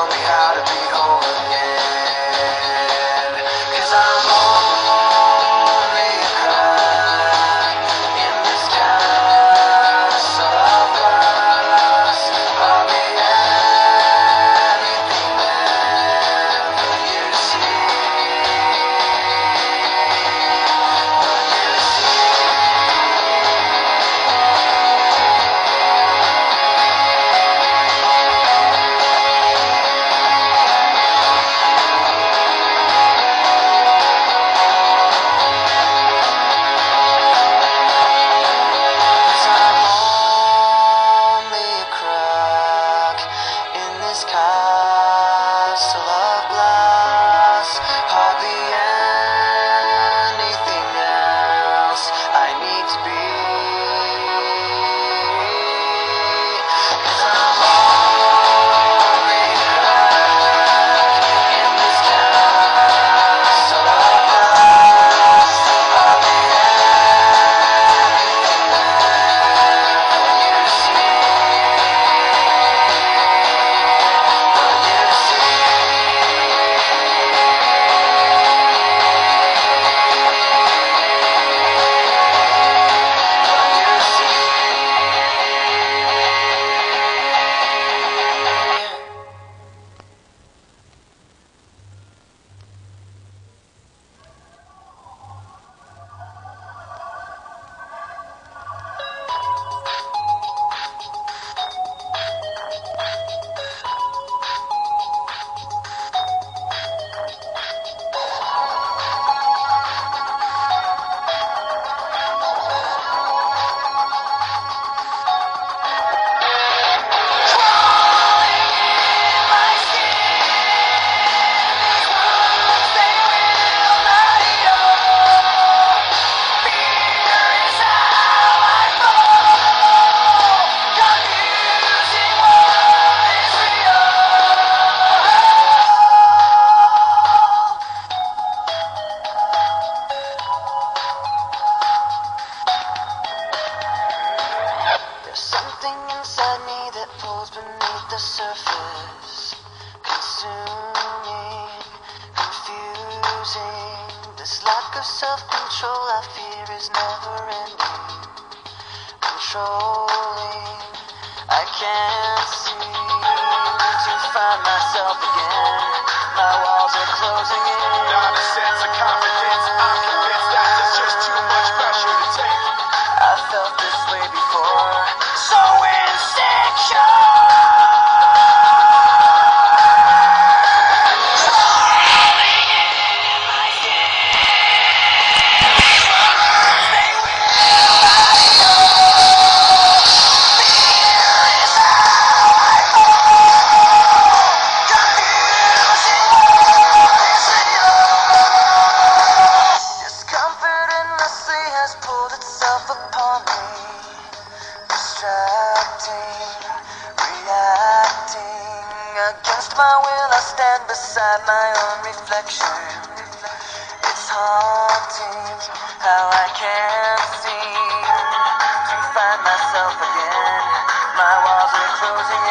tell me how to be whole again. 'Cause I'm only a crack in this castle of glass. I'll be anything there for you to see. Castle of glass, hardly anything else I need to be. 'Cause I'm only a crack in this castle of glass, hardly anything there for you to see. Something inside me that pulls beneath the surface, consuming, confusing. This lack of self-control I fear is never ending, controlling. I can't seem to find myself again. My walls are closing in. Not a sense of confidence. I'm convinced that there's just too much pressure to take. I felt this way before. So insecure. Against my will I stand beside my own reflection. It's haunting how I can't seem to find myself again. My walls are closing